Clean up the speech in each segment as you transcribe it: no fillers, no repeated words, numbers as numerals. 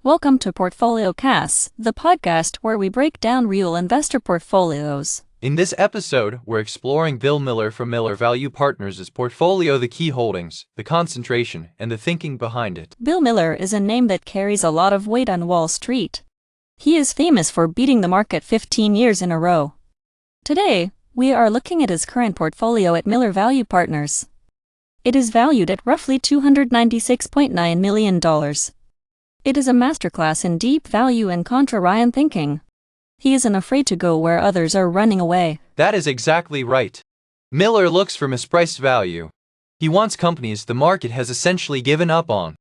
Welcome to PortfolioCasts, the podcast where we break down real investor portfolios. In this episode, we're exploring Bill Miller from Miller Value Partners' portfolio, the key holdings, the concentration, and the thinking behind it. Bill Miller is a name that carries a lot of weight on Wall Street. He is famous for beating the market 15 years in a row. Today, we are looking at his current portfolio at Miller Value Partners. It is valued at roughly $296.9 million. It is a masterclass in deep value and contrarian thinking. He isn't afraid to go where others are running away. That is exactly right. Miller looks for mispriced value. He wants companies the market has essentially given up on.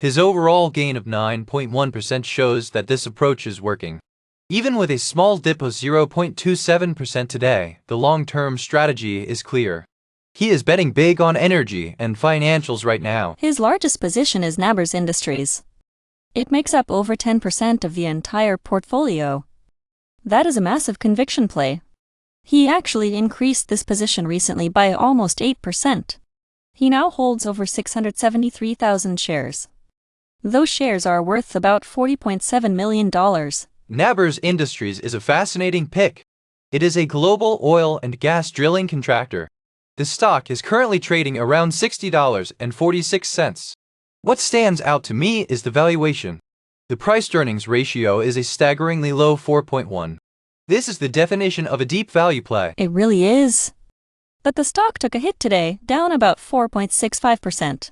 His overall gain of 9.1% shows that this approach is working. Even with a small dip of 0.27% today, the long-term strategy is clear. He is betting big on energy and financials right now. His largest position is Nabors Industries. It makes up over 10% of the entire portfolio. That is a massive conviction play. He actually increased this position recently by almost 8%. He now holds over 673,000 shares. Those shares are worth about $40.7 million. Nabors Industries is a fascinating pick. It is a global oil and gas drilling contractor. The stock is currently trading around $60.46. What stands out to me is the valuation. The price-to-earnings ratio is a staggeringly low 4.1. This is the definition of a deep value play. It really is. But the stock took a hit today, down about 4.65%.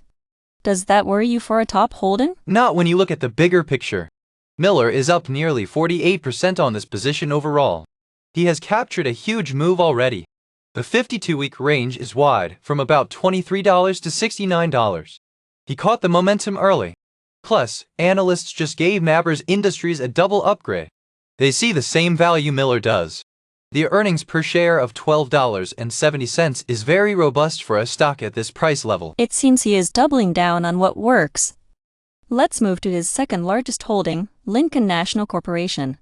Does that worry you for a top holding? Not when you look at the bigger picture. Miller is up nearly 48% on this position overall. He has captured a huge move already. The 52-week range is wide, from about $23 to $69. He caught the momentum early. Plus, analysts just gave Nabors Industries a double upgrade. They see the same value Miller does. The earnings per share of $12.70 is very robust for a stock at this price level. It seems he is doubling down on what works. Let's move to his second largest holding, Lincoln National Corporation.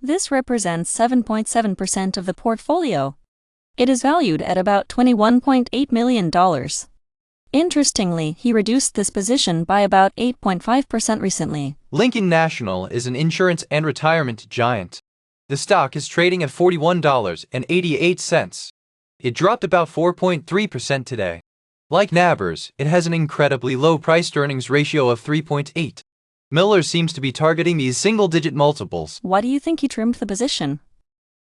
This represents 7.7% of the portfolio. It is valued at about $21.8 million. Interestingly, he reduced this position by about 8.5% recently. Lincoln National is an insurance and retirement giant. The stock is trading at $41.88. It dropped about 4.3% today. Like Nabors, it has an incredibly low price-to-earnings ratio of 3.8. Miller seems to be targeting these single-digit multiples. Why do you think he trimmed the position?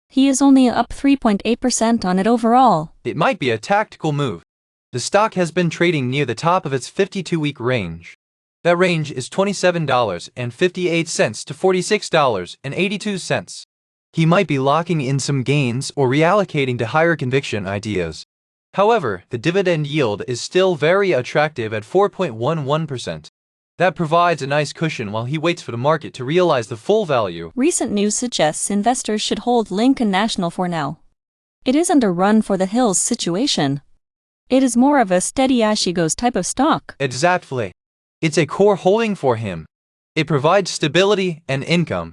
He is only up 3.8% on it overall. It might be a tactical move. The stock has been trading near the top of its 52-week range. That range is $27.58 to $46.82. He might be locking in some gains or reallocating to higher conviction ideas. However, the dividend yield is still very attractive at 4.11%. That provides a nice cushion while he waits for the market to realize the full value. Recent news suggests investors should hold Lincoln National for now. It isn't a run-for-the-hills situation. It is more of a steady-as-she-goes type of stock. Exactly. It's a core holding for him. It provides stability and income.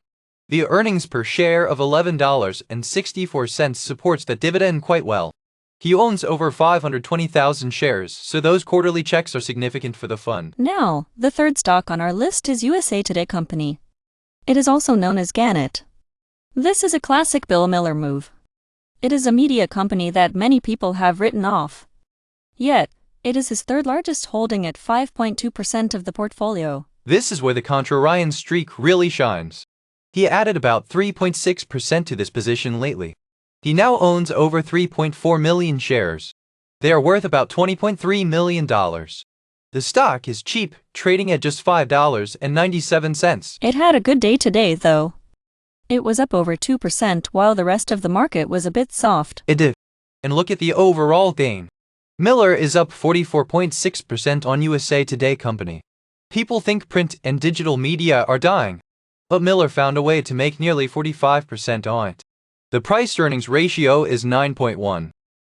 The earnings per share of $11.64 supports that dividend quite well. He owns over 520,000 shares, so those quarterly checks are significant for the fund. Now, the third stock on our list is USA Today Company. It is also known as Gannett. This is a classic Bill Miller move. It is a media company that many people have written off. Yet, it is his third largest holding at 5.2% of the portfolio. This is where the Contrarian streak really shines. He added about 3.6% to this position lately. He now owns over 3.4 million shares. They are worth about $20.3 million. The stock is cheap, trading at just $5.97. It had a good day today, though. It was up over 2% while the rest of the market was a bit soft. It did. And look at the overall gain. Miller is up 44.6% on USA Today Company. People think print and digital media are dying, but Miller found a way to make nearly 45% on it. The price-to-earnings ratio is 9.1.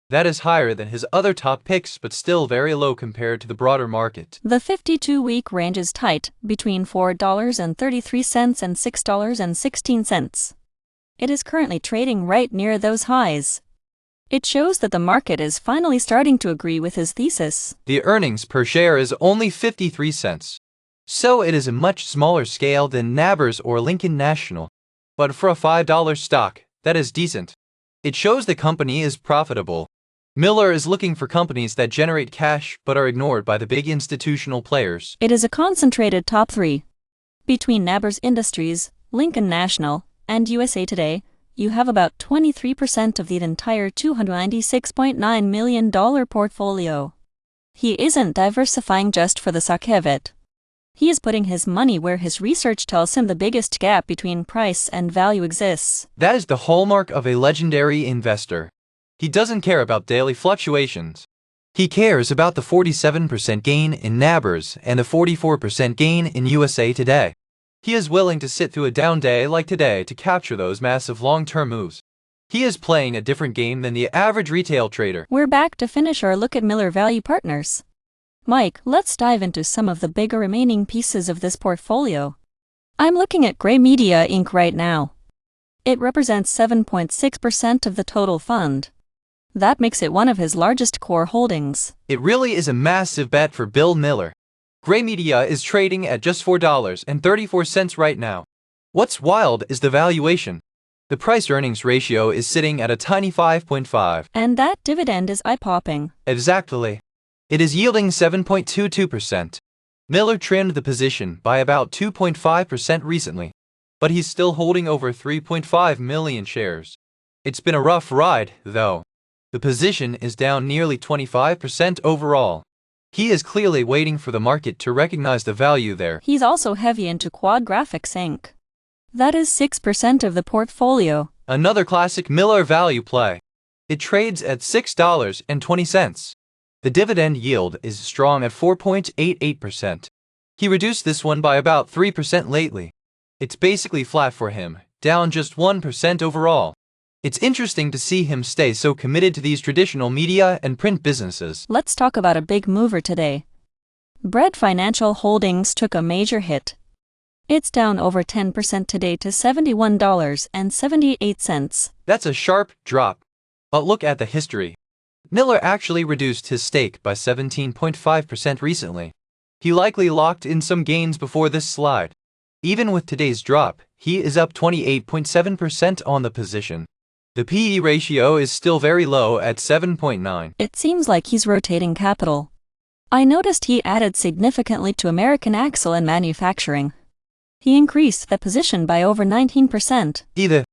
That is higher than his other top picks but still very low compared to the broader market. The 52-week range is tight, between $4.33 and $6.16. It is currently trading right near those highs. It shows that the market is finally starting to agree with his thesis. The earnings per share is only 53 cents. so it is a much smaller scale than Nabors or Lincoln National. But for a $5 stock, that is decent. It shows the company is profitable. Miller is looking for companies that generate cash but are ignored by the big institutional players. It is a concentrated top 3. Between Nabors Industries, Lincoln National, and USA Today, you have about 23% of the entire $296.9 million portfolio. He isn't diversifying just for the sake of it. He is putting his money where his research tells him the biggest gap between price and value exists. That is the hallmark of a legendary investor. He doesn't care about daily fluctuations. He cares about the 47% gain in Nabors and the 44% gain in USA Today. He is willing to sit through a down day like today to capture those massive long-term moves. He is playing a different game than the average retail trader. We're back to finish our look at Miller Value Partners. Mike, let's dive into some of the bigger remaining pieces of this portfolio. I'm looking at Gray Media Inc. right now. It represents 7.6% of the total fund. That makes it one of his largest core holdings. It really is a massive bet for Bill Miller. Gray Media is trading at just $4.34 right now. What's wild is the valuation. The price-earnings ratio is sitting at a tiny 5.5. And that dividend is eye-popping. Exactly. It is yielding 7.22%. Miller trimmed the position by about 2.5% recently, but he's still holding over 3.5 million shares. It's been a rough ride, though. The position is down nearly 25% overall. He is clearly waiting for the market to recognize the value there. He's also heavy into Quad Graphics Inc. That is 6% of the portfolio. Another classic Miller value play. It trades at $6.20. The dividend yield is strong at 4.88%. He reduced this one by about 3% lately. It's basically flat for him, down just 1% overall. It's interesting to see him stay so committed to these traditional media and print businesses. Let's talk about a big mover today. Bread Financial Holdings took a major hit. It's down over 10% today to $71.78. That's a sharp drop. But look at the history. Miller actually reduced his stake by 17.5% recently. He likely locked in some gains before this slide. Even with today's drop, he is up 28.7% on the position. The PE ratio is still very low at 7.9. It seems like he's rotating capital. I noticed he added significantly to American Axle and Manufacturing. He increased the position by over 19%. The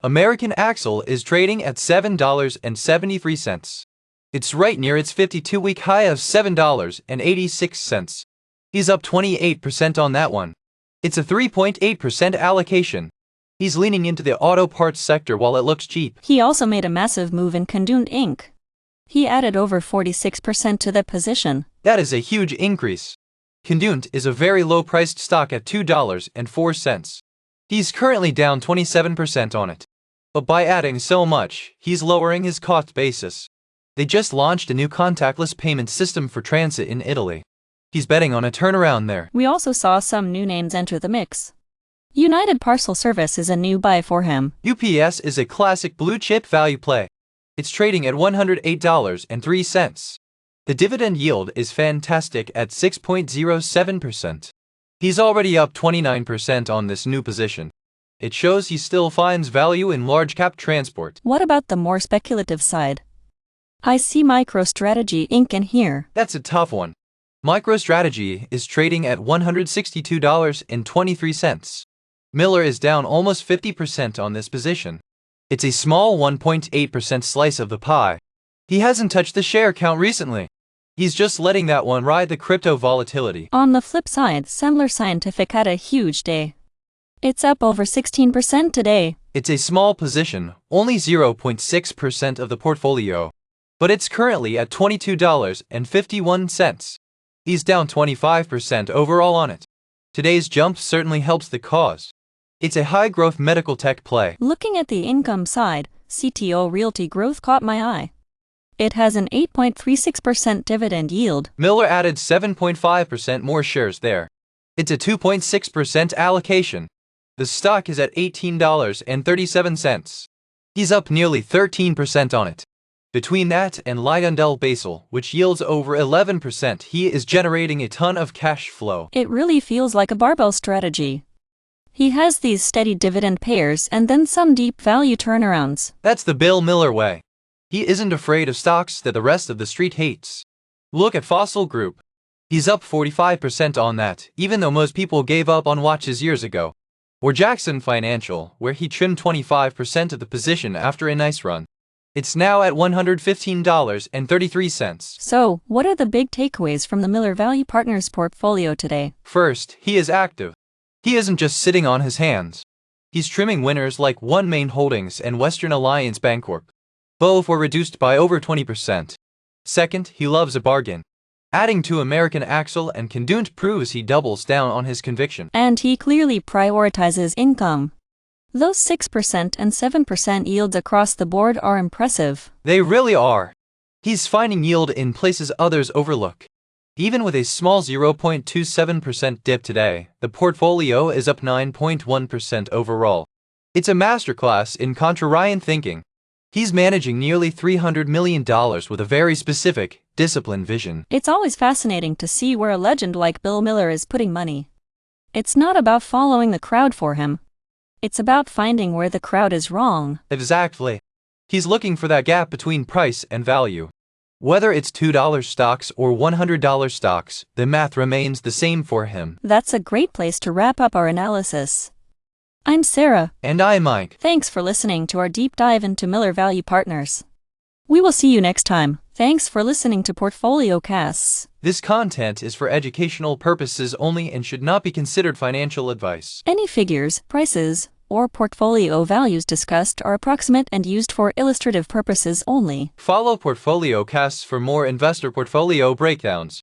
American Axle is trading at $7.73. It's right near its 52-week high of $7.86. He's up 28% on that one. It's a 3.8% allocation. He's leaning into the auto parts sector while it looks cheap. He also made a massive move in Conduent Inc. He added over 46% to the position. That is a huge increase. Conduent is a very low-priced stock at $2.04. He's currently down 27% on it. But by adding so much, he's lowering his cost basis. They just launched a new contactless payment system for transit in Italy. He's betting on a turnaround there. We also saw some new names enter the mix. United Parcel Service is a new buy for him. UPS is a classic blue-chip value play. It's trading at $108.03. The dividend yield is fantastic at 6.07%. He's already up 29% on this new position. It shows he still finds value in large-cap transport. What about the more speculative side? I see MicroStrategy Inc. in here. That's a tough one. MicroStrategy is trading at $162.23. Miller is down almost 50% on this position. It's a small 1.8% slice of the pie. He hasn't touched the share count recently. He's just letting that one ride the crypto volatility. On the flip side, Semler Scientific had a huge day. It's up over 16% today. It's a small position, only 0.6% of the portfolio. But it's currently at $22.51. He's down 25% overall on it. Today's jump certainly helps the cause. It's a high-growth medical tech play. Looking at the income side, CTO Realty Growth caught my eye. It has an 8.36% dividend yield. Miller added 7.5% more shares there. It's a 2.6% allocation. The stock is at $18.37. He's up nearly 13% on it. Between that and LyondellBasell, which yields over 11%, he is generating a ton of cash flow. It really feels like a barbell strategy. He has these steady dividend payers and then some deep value turnarounds. That's the Bill Miller way. He isn't afraid of stocks that the rest of the street hates. Look at Fossil Group. He's up 45% on that, even though most people gave up on watches years ago. Or Jackson Financial, where he trimmed 25% of the position after a nice run. It's now at $115.33. So, what are the big takeaways from the Miller Value Partners portfolio today? First, he is active. He isn't just sitting on his hands. He's trimming winners like OneMain Holdings and Western Alliance Bancorp. Both were reduced by over 20%. Second, he loves a bargain. Adding to American Axle and Conduent proves he doubles down on his conviction. And he clearly prioritizes income. Those 6% and 7% yields across the board are impressive. They really are. He's finding yield in places others overlook. Even with a small 0.27% dip today, the portfolio is up 9.1% overall. It's a masterclass in Contrarian thinking. He's managing nearly $300 million with a very specific, disciplined vision. It's always fascinating to see where a legend like Bill Miller is putting money. It's not about following the crowd for him. It's about finding where the crowd is wrong. Exactly. He's looking for that gap between price and value. Whether it's $2 stocks or $100 stocks, the math remains the same for him. That's a great place to wrap up our analysis. I'm Sarah. And I'm Mike. Thanks for listening to our deep dive into Miller Value Partners. We will see you next time. Thanks for listening to PortfolioCasts. This content is for educational purposes only and should not be considered financial advice. Any figures, prices, or portfolio values discussed are approximate and used for illustrative purposes only. Follow PortfolioCasts for more investor portfolio breakdowns.